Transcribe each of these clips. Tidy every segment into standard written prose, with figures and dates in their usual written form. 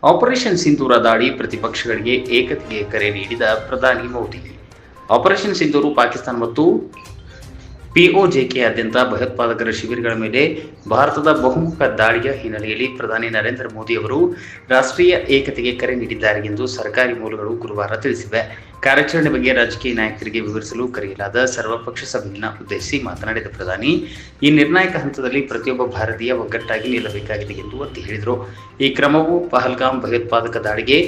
Operation ಸಿಂಧೂರ ದಾಳಿ ಪ್ರತಿಪಕ್ಷಗಳಿಗೆ ಏಕತೆಗೆ ಕರೆ ನೀಡಿದ ಪ್ರಧಾನಿ ಮೋದಿ. ಆಪರೇಷನ್ ಸಿಂಧೂರು ಪಾಕಿಸ್ತಾನ ಮತ್ತು ಪಿಒಜೆಕೆಯಾದ್ಯಂತ ಭಯೋತ್ಪಾದಕರ ಶಿಬಿರಗಳ ಮೇಲೆ ಭಾರತದ ಬಹುಮುಖ ದಾಳಿಯ ಹಿನ್ನೆಲೆಯಲ್ಲಿ ಪ್ರಧಾನಿ ನರೇಂದ್ರ ಮೋದಿ ಅವರು ರಾಷ್ಟ್ರೀಯ ಏಕತೆಗೆ ಕರೆ ನೀಡಿದ್ದಾರೆ ಎಂದು ಸರ್ಕಾರಿ ಮೂಲಗಳು ಗುರುವಾರ ತಿಳಿಸಿವೆ. ಕಾರ್ಯಾಚರಣೆ ಬಗ್ಗೆ ರಾಜಕೀಯ ನಾಯಕರಿಗೆ ವಿವರಿಸಲು ಕರೆಯಲಾದ ಸರ್ವಪಕ್ಷ ಸಭೆಯನ್ನು ಉದ್ದೇಶಿಸಿ ಮಾತನಾಡಿದ ಪ್ರಧಾನಿ, ಈ ನಿರ್ಣಾಯಕ ಹಂತದಲ್ಲಿ ಪ್ರತಿಯೊಬ್ಬ ಭಾರತೀಯ ಒಗ್ಗಟ್ಟಾಗಿ ನಿಲ್ಲಬೇಕಾಗಿದೆ ಎಂದು ಒತ್ತಿ ಹೇಳಿದರು. ಈ ಕ್ರಮವು ಪಹಲ್ಗಾಮ್ ಭಯೋತ್ಪಾದಕ ದಾಳಿಗೆ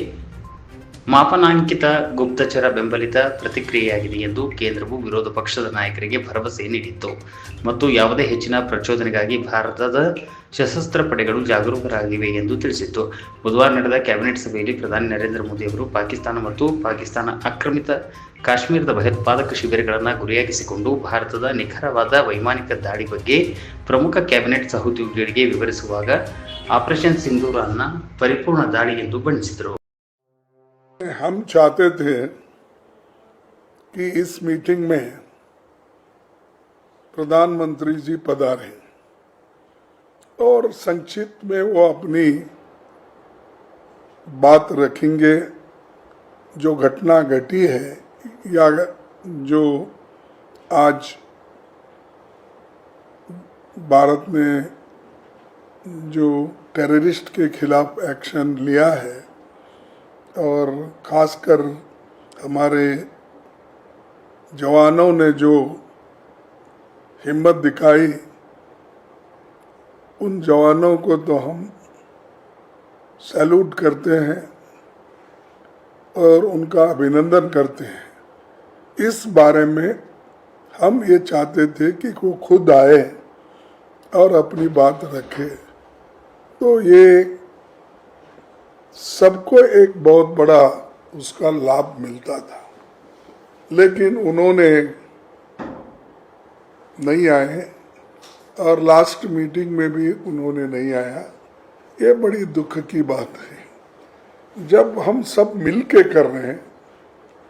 ಮಾಪನಾಂಕಿತ ಗುಪ್ತಚರ ಬೆಂಬಲಿತ ಪ್ರತಿಕ್ರಿಯೆಯಾಗಿದೆ ಎಂದು ಕೇಂದ್ರವು ವಿರೋಧ ಪಕ್ಷದ ನಾಯಕರಿಗೆ ಭರವಸೆ ನೀಡಿತ್ತು ಮತ್ತು ಯಾವುದೇ ಹೆಚ್ಚಿನ ಪ್ರಚೋದನೆಗಾಗಿ ಭಾರತದ ಸಶಸ್ತ್ರ ಪಡೆಗಳು ಜಾಗರೂಕರಾಗಿವೆ ಎಂದು ತಿಳಿಸಿತ್ತು. ಬುಧವಾರ ನಡೆದ ಕ್ಯಾಬಿನೆಟ್ ಸಭೆಯಲ್ಲಿ ಪ್ರಧಾನಿ ನರೇಂದ್ರ ಮೋದಿ ಅವರು ಪಾಕಿಸ್ತಾನ ಮತ್ತು ಪಾಕಿಸ್ತಾನ ಆಕ್ರಮಿತ ಕಾಶ್ಮೀರದ ಭಯೋತ್ಪಾದಕ ಶಿಬಿರಗಳನ್ನು ಗುರಿಯಾಗಿಸಿಕೊಂಡು ಭಾರತದ ನಿಖರವಾದ ವೈಮಾನಿಕ ದಾಳಿ ಬಗ್ಗೆ ಪ್ರಮುಖ ಕ್ಯಾಬಿನೆಟ್ ಸಹೋದ್ಯೋಗಿಗಳಿಗೆ ವಿವರಿಸುವಾಗ ಆಪರೇಷನ್ ಸಿಂಧೂರ ಅನ್ನು ಪರಿಪೂರ್ಣ ದಾಳಿ ಎಂದು ಬಣ್ಣಿಸಿದರು. हम चाहते थे कि इस मीटिंग में प्रधानमंत्री जी पधारें और संक्षिप्त में वो अपनी बात रखेंगे, जो घटना घटी है या जो आज भारत ने जो टेररिस्ट के खिलाफ एक्शन लिया है और ख़ासकर हमारे जवानों ने जो हिम्मत दिखाई, उन जवानों को तो हम सैल्यूट करते हैं और उनका अभिनंदन करते हैं। इस बारे में हम ये चाहते थे कि वो खुद आए और अपनी बात रखे, तो ये सबको एक बहुत बड़ा उसका लाभ मिलता था, लेकिन उन्होंने नहीं आए और लास्ट मीटिंग में भी उन्होंने नहीं आया। ये बड़ी दुख की बात है। जब हम सब मिल के कर रहे हैं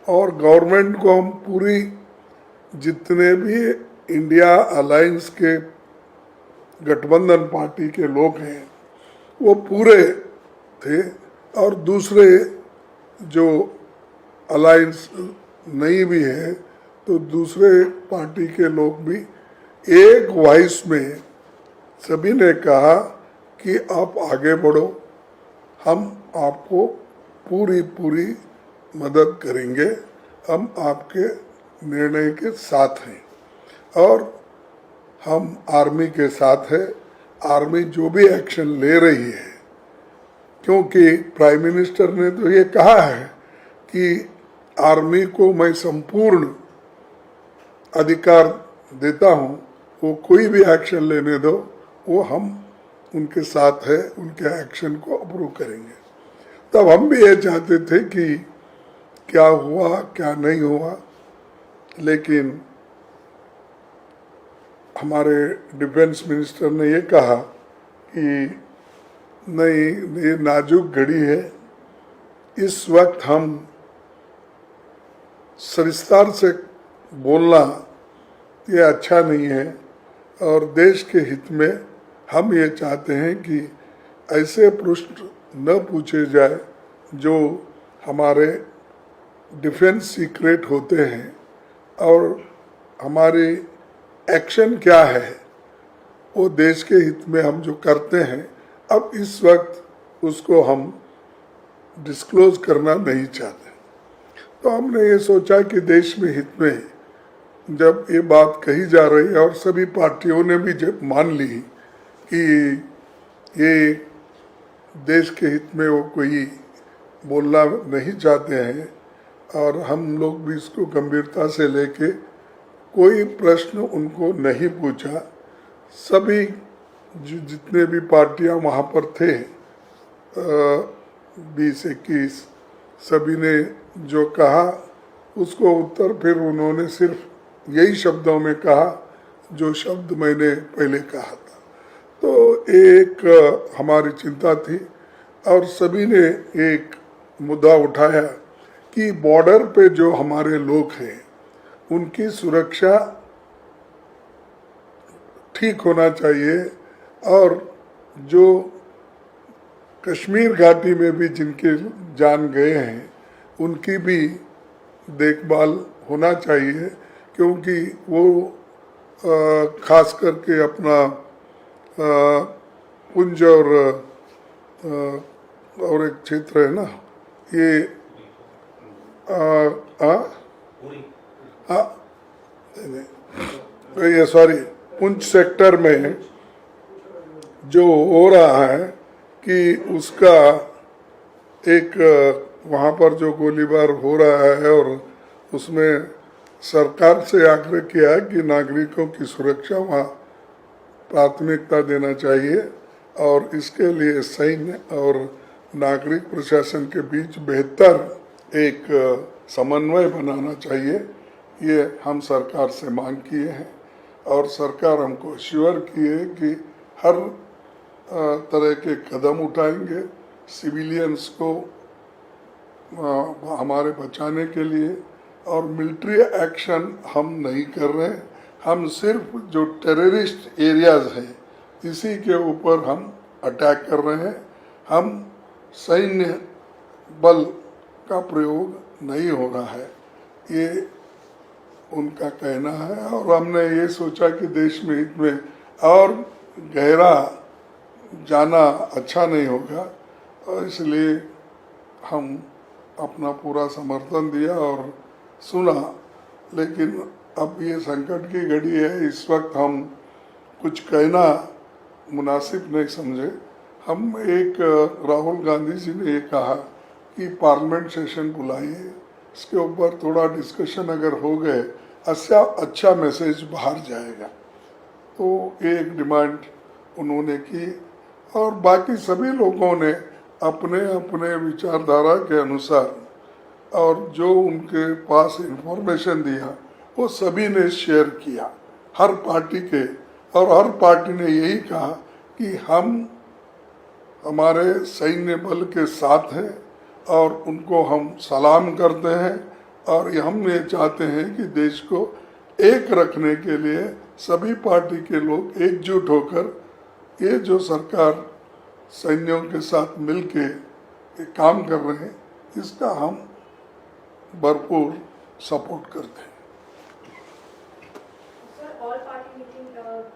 और गवर्नमेंट को हम पूरी जितने भी इंडिया अलायंस के गठबंधन पार्टी के लोग हैं वो पूरे थे और दूसरे जो अलायंस नहीं भी है तो दूसरे पार्टी के लोग भी एक वॉइस में सभी ने कहा कि आप आगे बढ़ो, हम आपको पूरी मदद करेंगे, हम आपके निर्णय के साथ हैं और हम आर्मी के साथ है। आर्मी जो भी एक्शन ले रही है, क्योंकि प्राइम मिनिस्टर ने तो ये कहा है कि आर्मी को मैं संपूर्ण अधिकार देता हूँ, वो कोई भी एक्शन लेने दो, वो हम उनके साथ है, उनके एक्शन को अप्रूव करेंगे। तब हम भी ये चाहते थे कि क्या हुआ क्या नहीं हुआ, लेकिन हमारे डिफेंस मिनिस्टर ने ये कहा कि नहीं, ये नाजुक घड़ी है, इस वक्त हम सविस्तार से बोलना ये अच्छा नहीं है और देश के हित में हम ये चाहते हैं कि ऐसे प्रश्न न पूछे जाए जो हमारे डिफेंस सीक्रेट होते हैं और हमारी एक्शन क्या है वो देश के हित में हम जो करते हैं, अब इस वक्त उसको हम डिस्क्लोज करना नहीं चाहते। तो हमने ये सोचा कि देश में हित में जब ये बात कही जा रही है और सभी पार्टियों ने भी जब मान ली कि ये देश के हित में वो कोई बोलना नहीं चाहते हैं और हम लोग भी इसको गंभीरता से लेके कोई प्रश्न उनको नहीं पूछा। सभी जितने भी पार्टियां वहाँ पर थे 20-21 सभी ने जो कहा उसको उत्तर फिर उन्होंने सिर्फ यही शब्दों में कहा जो शब्द मैंने पहले कहा था। तो एक हमारी चिंता थी और सभी ने एक मुद्दा उठाया कि बॉर्डर पे जो हमारे लोग हैं उनकी सुरक्षा ठीक होना चाहिए और जो कश्मीर घाटी में भी जिनके जान गए हैं उनकी भी देखभाल होना चाहिए, क्योंकि वो खास करके अपना पुंज और एक क्षेत्र है ना, ये ये सॉरी पुंछ सेक्टर में जो हो रहा है कि उसका एक वहाँ पर जो गोलीबार हो रहा है और उसमें सरकार से आग्रह किया है कि नागरिकों की सुरक्षा वहाँ प्राथमिकता देना चाहिए और इसके लिए सैन्य और नागरिक प्रशासन के बीच बेहतर एक समन्वय बनाना चाहिए। ये हम सरकार से मांग किए हैं और सरकार हमको श्योर की है कि हर तरह के कदम उठाएंगे सिविलियंस को हमारे बचाने के लिए। और मिलिट्री एक्शन हम नहीं कर रहे हैं, हम सिर्फ जो टेररिस्ट एरियाज हैं इसी के ऊपर हम अटैक कर रहे हैं। हम सैन्य बल का प्रयोग नहीं हो रहा है, ये उनका कहना है। और हमने ये सोचा कि देश में हित में और गहरा जाना अच्छा नहीं होगा और इसलिए हम अपना पूरा समर्थन दिया और सुना। लेकिन अब ये संकट की घड़ी है, इस वक्त हम कुछ कहना मुनासिब नहीं समझे। हम एक राहुल गांधी जी ने ये कहा कि पार्लियामेंट सेशन बुलाइए, इसके ऊपर थोड़ा डिस्कशन अगर हो गए अच्छा मैसेज बाहर जाएगा। तो ये एक डिमांड उन्होंने की और बाकी सभी लोगों ने अपने अपने विचारधारा के अनुसार और जो उनके पास इंफॉर्मेशन दिया वो सभी ने शेयर किया, हर पार्टी के। और हर पार्टी ने यही कहा कि हम हमारे सैन्य बल के साथ हैं और उनको हम सलाम करते हैं और हम ये चाहते हैं कि देश को एक रखने के लिए सभी पार्टी के लोग एकजुट होकर ये जो सरकार सैन्यों के साथ मिलके काम कर रहे हैं इसका हम भरपूर सपोर्ट करते हैं। Sir, all party meeting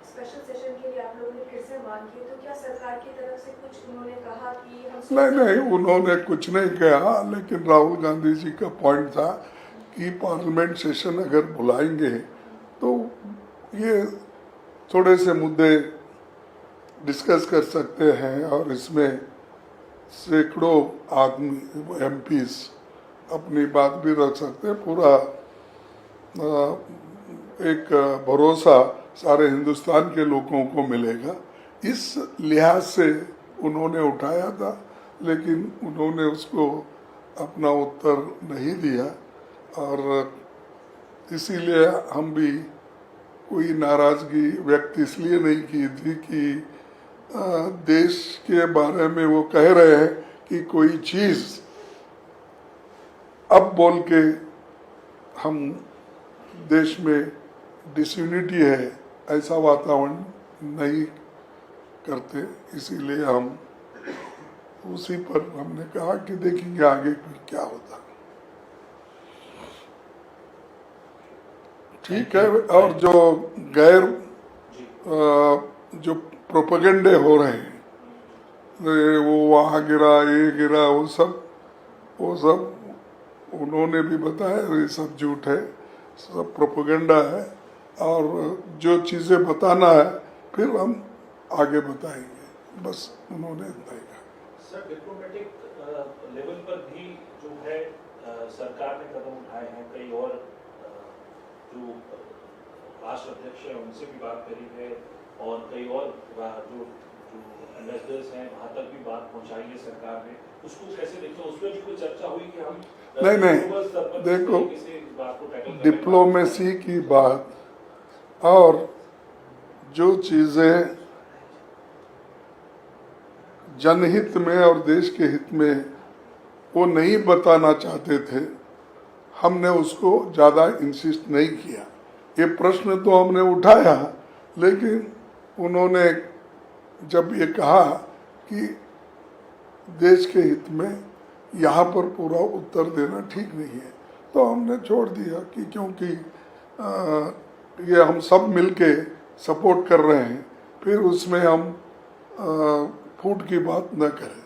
special session के लिए आप लोगों ने फिर से मांग की, तो क्या सरकार की तरफ से कुछ उन्होंने कहा कि हम नहीं, उन्होंने कुछ नहीं कहा, लेकिन राहुल गांधी जी का पॉइंट था कि पार्लियामेंट सेशन अगर बुलाएंगे तो ये थोड़े से मुद्दे डिस्कस कर सकते हैं और इसमें सैकड़ों आदमी एमपीज अपनी बात भी रख सकते हैं। पूरा एक भरोसा सारे हिंदुस्तान के लोगों को मिलेगा, इस लिहाज से उन्होंने उठाया था, लेकिन उन्होंने उसको अपना उत्तर नहीं दिया और इसीलिए हम भी कोई नाराज़गी व्यक्त इसलिए नहीं की थी कि देश के बारे में वो कह रहे हैं कि कोई चीज़ अब बोल के हम देश में डिसयूनिटी है ऐसा वातावरण नहीं करते। इसीलिए हम उसी पर हमने कहा कि देखेंगे आगे फिर क्या होता। ठीक है। और जो गैर जो प्रोपेगेंडे हो रहे हैं, वो वहाँ गिरा ये गिरा, वो सब उन्होंने भी बताया ये सब झूठ है, सब प्रोपेगेंडा है और जो चीज़ें बताना है फिर हम आगे बताएंगे, बस उन्होंने बताया। सर, डिप्लोमेटिक लेवल पर भी जो है सरकार ने कदम उठाए हैं, कई और जो राष्ट्र अध्यक्ष है उनसे भी बात करी है और कई और जो एम्बेसडर्स हैं वहाँ तक भी बात पहुँचाई है सरकार ने। उसको कैसे देखें, उसमें भी कुछ चर्चा हुई कि हम नहीं देखो, डिप्लोमेसी की बात और जो चीज़ें जनहित में और देश के हित में वो नहीं बताना चाहते थे, हमने उसको ज़्यादा इंसिस्ट नहीं किया। ये प्रश्न तो हमने उठाया, लेकिन उन्होंने जब ये कहा कि देश के हित में यहाँ पर पूरा उत्तर देना ठीक नहीं है, तो हमने छोड़ दिया कि क्योंकि ये हम सब मिलके सपोर्ट कर रहे हैं, फिर उसमें हम फूट की बात न करें।